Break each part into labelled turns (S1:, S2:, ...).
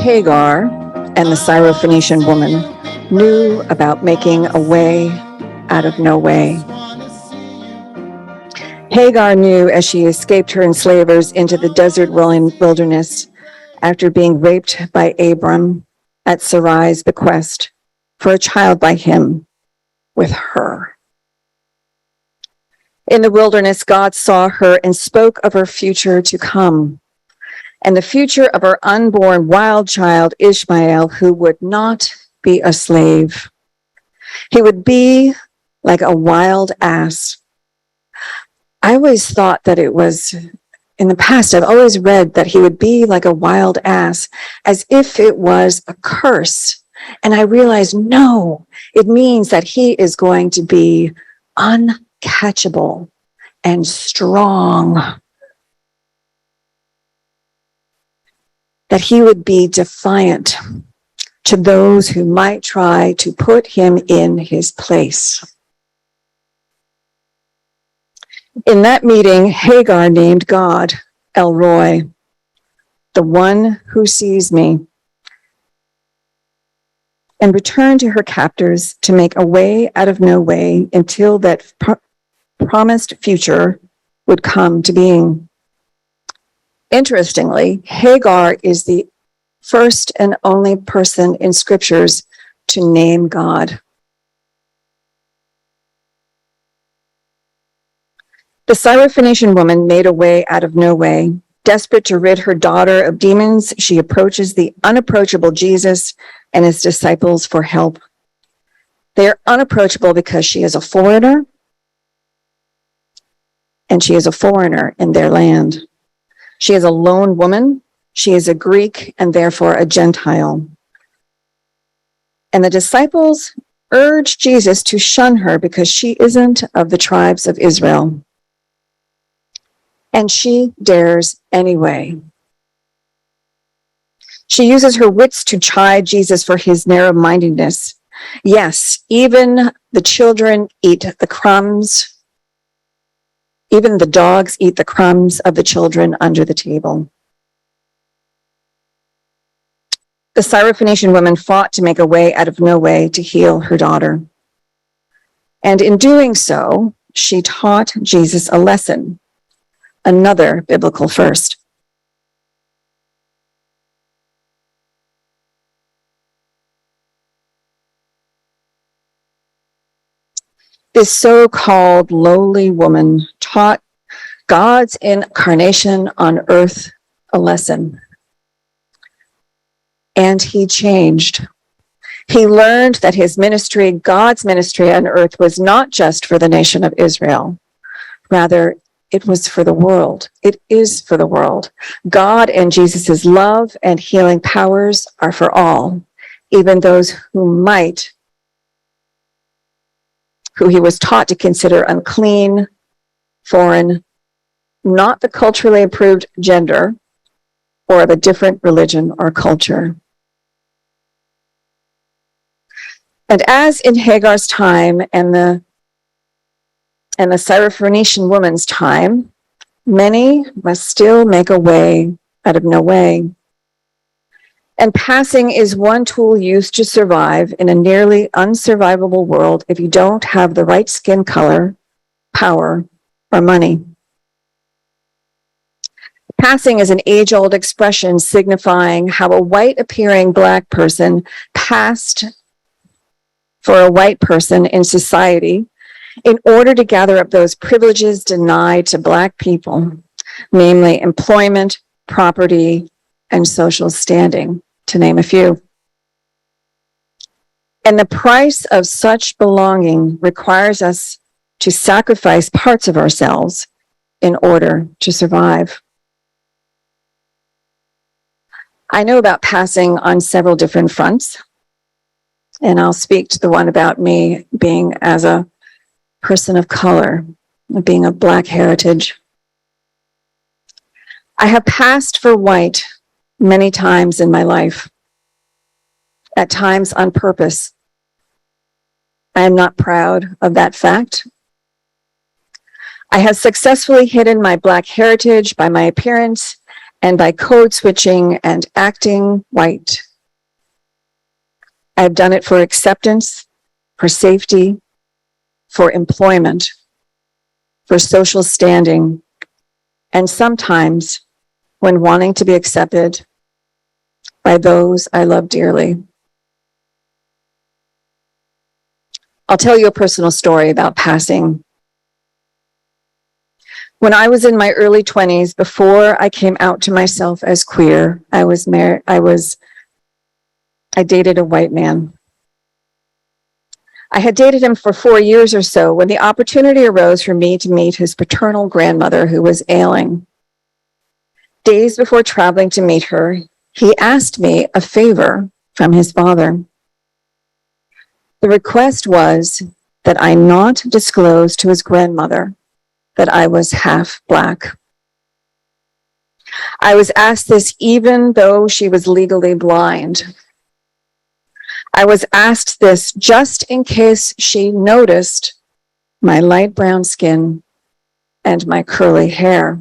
S1: Hagar and the Syrophoenician woman knew about making a way out of no way. Hagar knew as she escaped her enslavers into the desert wilderness after being raped by Abram at Sarai's bequest for a child by him with her. In the wilderness, God saw her and spoke of her future to come, and the future of her unborn wild child, Ishmael, who would not be a slave. He would be like a wild ass. I always thought that it was, in the past, I've always read that he would be like a wild ass, as if it was a curse. And I realized, no, it means that he is going to be uncatchable and strong. That he would be defiant to those who might try to put him in his place. In that meeting, Hagar named God El Roi, the one who sees me, and returned to her captors to make a way out of no way until that promised future would come to being. Interestingly, Hagar is the first and only person in scriptures to name God. The Syrophoenician woman made a way out of no way. Desperate to rid her daughter of demons, she approaches the unapproachable Jesus and his disciples for help. They are unapproachable because she is a foreigner, and she is a foreigner in their land. She is a lone woman. She is a Greek and therefore a Gentile. And the disciples urge Jesus to shun her because she isn't of the tribes of Israel. And she dares anyway. She uses her wits to chide Jesus for his narrow-mindedness. Yes, even the children eat the crumbs. Even the dogs eat the crumbs of the children under the table. The Syrophoenician woman fought to make a way out of no way to heal her daughter. And in doing so, she taught Jesus a lesson, another biblical first. This so-called lowly woman taught God's incarnation on earth a lesson. And he changed. He learned that his ministry, God's ministry on earth, was not just for the nation of Israel. Rather, it was for the world. It is for the world. God and Jesus' love and healing powers are for all, even those who he was taught to consider unclean, foreign, not the culturally approved gender, or of a different religion or culture. And as in Hagar's time and the Syrophoenician woman's time, many must still make a way out of no way. And passing is one tool used to survive in a nearly unsurvivable world if you don't have the right skin color, power, or money. Passing is an age-old expression signifying how a white-appearing Black person passed for a white person in society in order to gather up those privileges denied to Black people, namely employment, property, and social standing, to name a few. And the price of such belonging requires us to sacrifice parts of ourselves in order to survive. I know about passing on several different fronts, and I'll speak to the one about me being as a person of color, being of Black heritage. I have passed for white many times in my life, at times on purpose. I am not proud of that fact. I have successfully hidden my Black heritage by my appearance and by code switching and acting white. I've done it for acceptance, for safety, for employment, for social standing, and sometimes when wanting to be accepted by those I love dearly. I'll tell you a personal story about passing. When I was in my early 20s, before I came out to myself as queer, I dated a white man. I had dated him for 4 years or so when the opportunity arose for me to meet his paternal grandmother who was ailing. Days before traveling to meet her, he asked me a favor from his father. The request was that I not disclose to his grandmother that I was half Black. I was asked this even though she was legally blind. I was asked this just in case she noticed my light brown skin and my curly hair.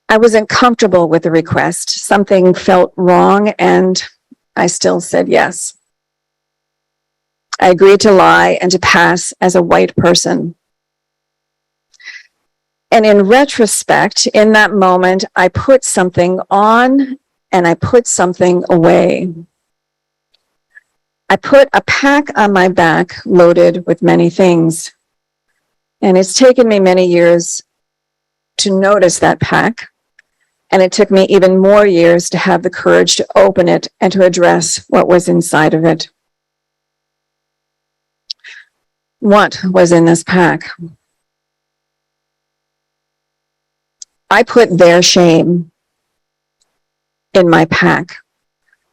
S1: I wasn't comfortable with the request. Something felt wrong, and I still said yes. I agreed to lie and to pass as a white person. And in retrospect, in that moment, I put something on and I put something away. I put a pack on my back loaded with many things. And it's taken me many years to notice that pack. And it took me even more years to have the courage to open it and to address what was inside of it. What was in this pack? I put their shame in my pack.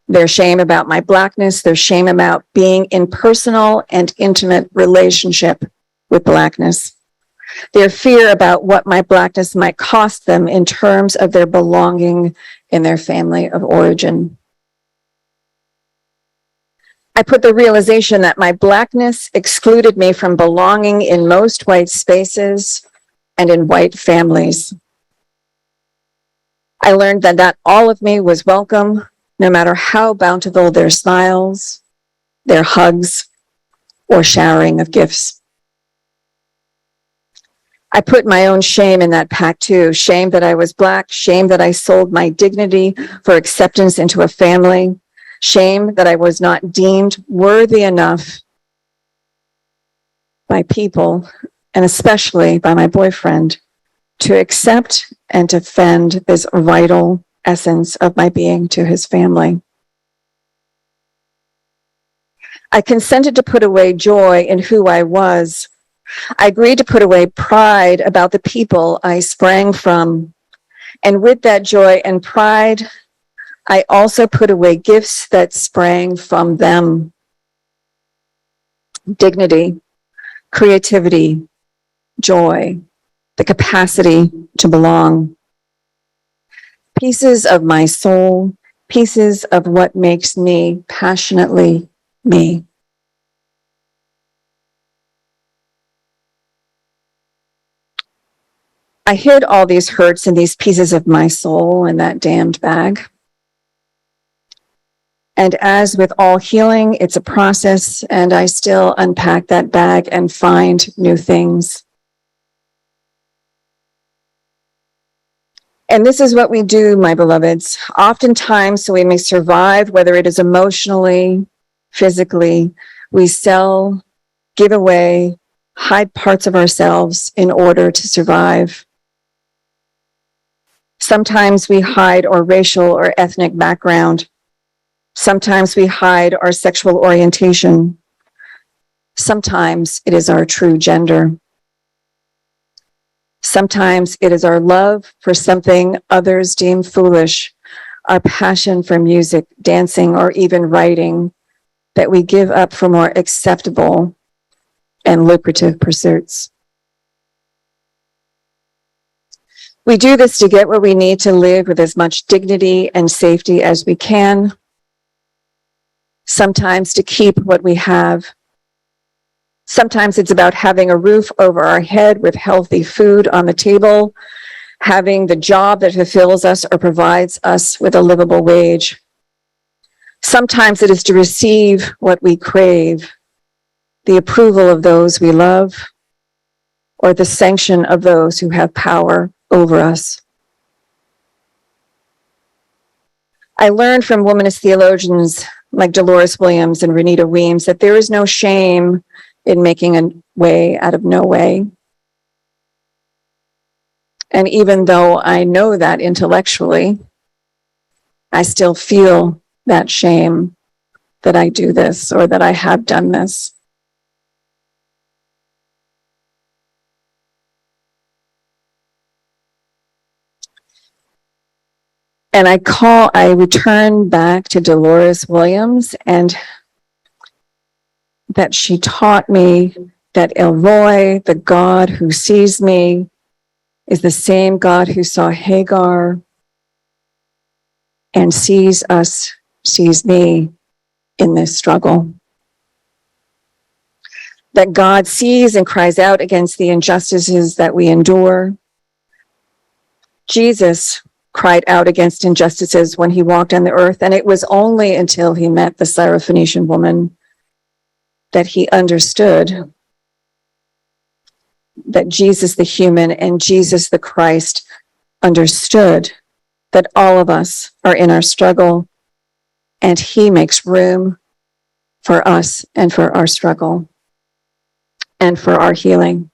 S1: Their shame about my Blackness, their shame about being in personal and intimate relationship with Blackness. Their fear about what my Blackness might cost them in terms of their belonging in their family of origin. I put the realization that my Blackness excluded me from belonging in most white spaces and in white families. I learned that not all of me was welcome, no matter how bountiful their smiles, their hugs, or showering of gifts. I put my own shame in that pack too. Shame that I was Black, shame that I sold my dignity for acceptance into a family, shame that I was not deemed worthy enough by people, and especially by my boyfriend, to accept and defend this vital essence of my being to his family. I consented to put away joy in who I was. I agreed to put away pride about the people I sprang from. And with that joy and pride, I also put away gifts that sprang from them. Dignity, creativity, joy, the capacity to belong. Pieces of my soul, pieces of what makes me passionately me. I hid all these hurts and these pieces of my soul in that damned bag. And as with all healing, it's a process, and I still unpack that bag and find new things. And this is what we do, my beloveds. Oftentimes, so we may survive, whether it is emotionally, physically, we sell, give away, hide parts of ourselves in order to survive. Sometimes we hide our racial or ethnic background. Sometimes we hide our sexual orientation. Sometimes it is our true gender. Sometimes it is our love for something others deem foolish, our passion for music, dancing, or even writing that we give up for more acceptable and lucrative pursuits. We do this to get what we need to live with as much dignity and safety as we can, sometimes to keep what we have, Sometimes it's about having a roof over our head with healthy food on the table, having the job that fulfills us or provides us with a livable wage. Sometimes it is to receive what we crave, the approval of those we love, or the sanction of those who have power over us. I learned from womanist theologians like Dolores Williams and Renita Weems that there is no shame in making a way out of no way. And even though I know that intellectually, I still feel that shame that I do this or that I have done this. And I return back to Dolores Williams, and that she taught me that El Roi, the God who sees me, is the same God who saw Hagar and sees me in this struggle. That God sees and cries out against the injustices that we endure. Jesus cried out against injustices when he walked on the earth, and it was only until he met the Syrophoenician woman that he understood that Jesus the human and Jesus the Christ understood that all of us are in our struggle, and he makes room for us and for our struggle and for our healing.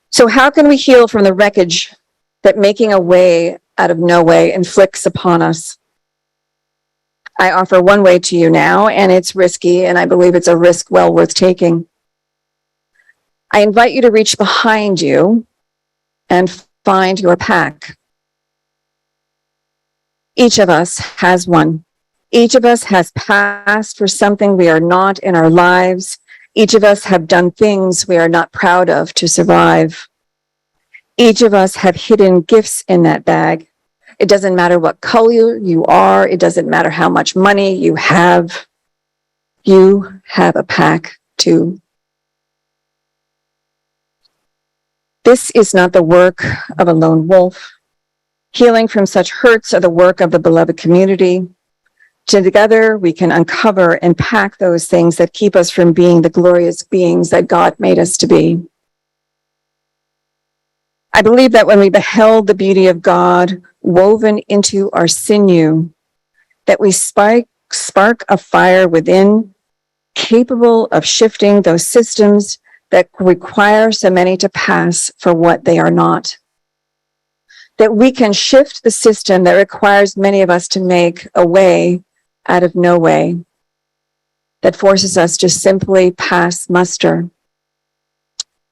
S1: So how can we heal from the wreckage that making a way out of no way inflicts upon us? I offer one way to you now, and it's risky, and I believe it's a risk well worth taking. I invite you to reach behind you and find your pack. Each of us has one. Each of us has passed for something we are not in our lives. Each of us have done things we are not proud of to survive. Each of us have hidden gifts in that bag. It doesn't matter what color you are. It doesn't matter how much money you have. You have a pack too. This is not the work of a lone wolf. Healing from such hurts are the work of the beloved community. Together, we can uncover and pack those things that keep us from being the glorious beings that God made us to be. I believe that when we beheld the beauty of God woven into our sinew, that we spark a fire within, capable of shifting those systems that require so many to pass for what they are not. That we can shift the system that requires many of us to make a way out of no way, that forces us to simply pass muster,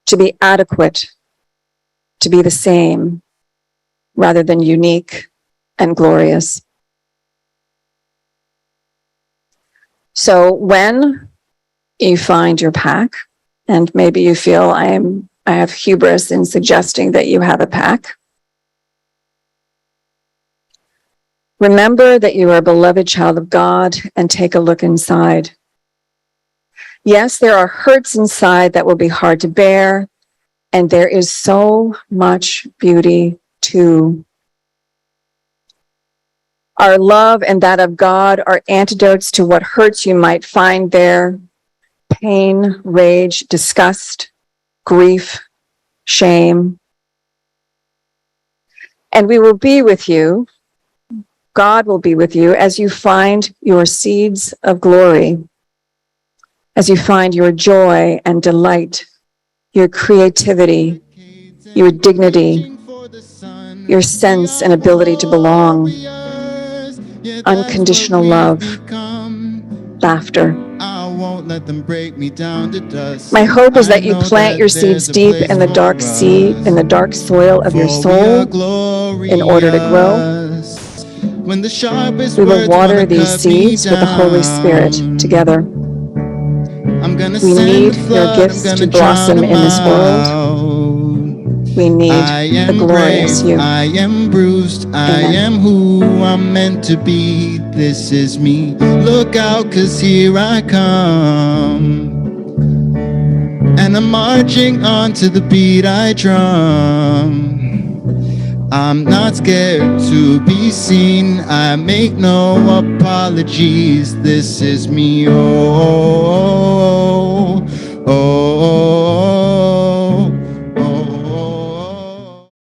S1: to be adequate, to be the same, rather than unique and glorious. So when you find your pack, and maybe you feel I have hubris in suggesting that you have a pack, remember that you are a beloved child of God and take a look inside. Yes, there are hurts inside that will be hard to bear, and there is so much beauty too. Our love and that of God are antidotes to what hurts you might find there: pain, rage, disgust, grief, shame. And we will be with you. God will be with you as you find your seeds of glory, as you find your joy and delight, your creativity, your dignity, your sense and ability to belong, unconditional love, laughter. My hope is that you plant your seeds deep in the dark seed, in the dark soil of your soul in order to grow. We will water these seeds with the Holy Spirit together. We need your gifts to blossom in this world. We need
S2: I
S1: the
S2: am
S1: glorious
S2: brave,
S1: you.
S2: I am bruised, I
S1: Amen.
S2: am who I'm meant to be. This is me. Look out, 'cause here I come. And I'm marching on to the beat I drum. I'm not scared to be seen. I make no apologies. This is me. Oh, oh, oh.